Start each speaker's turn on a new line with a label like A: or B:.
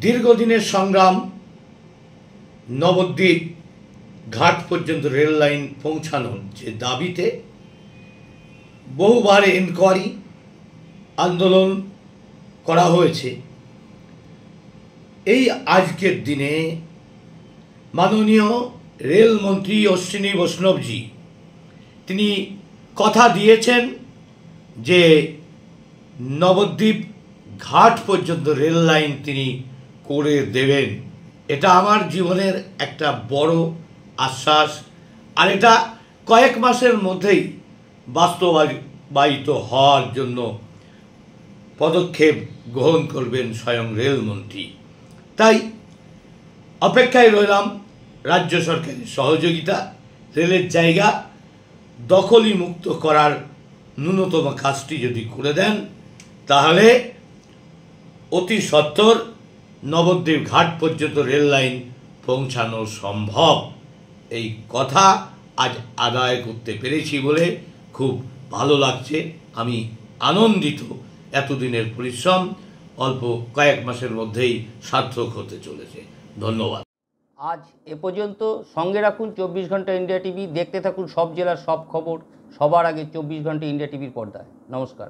A: দীর্ঘদিনের সংগ্রাম, নবদ্বীপ ঘাট পর্যন্ত রেল লাইন পৌঁছানোর যে দাবিতে বহুবার এনকোয়ারি আন্দোলন করা হয়েছে। এই আজকের দিনে মাননীয় রেলমন্ত্রী অশ্বিনী বৈষ্ণবজি তিনি কথা দিয়েছেন যে নবদ্বীপ ঘাট পর্যন্ত রেল লাইন তিনি করে দেবেন। এটা আমার জীবনের একটা বড় আশ্বাস, আর এটা কয়েক মাসের মধ্যেই বাস্তবায়িত হওয়ার জন্য পদক্ষেপ গ্রহণ করবেন স্বয়ং রেলমন্ত্রী। তাই অপেক্ষায় রইলাম রাজ্য সরকারের সহযোগিতা, রেলের জায়গা দখলি মুক্ত করার ন্যূনতম কাজটি যদি করে দেন তাহলে অতি সত্বর নবদ্বীপ ঘাট পর্যন্ত রেল লাইন পৌঁছানো সম্ভব। এই কথা আজ আদায় করতে পেরেছি বলে খুব ভালো লাগছে। আমি আনন্দিত। এতদিনের পরিশ্রম অল্প কয়েক মাসের মধ্যেই সার্থক হতে চলেছে। ধন্যবাদ।
B: আজ এ পর্যন্ত। সঙ্গে রাখুন 24 ঘন্টা ইন্ডিয়া টিভি। দেখতে থাকুন সব জেলার সব খবর সবার আগে 24 ঘন্টা ইন্ডিয়া টিভির পর্দায়। নমস্কার।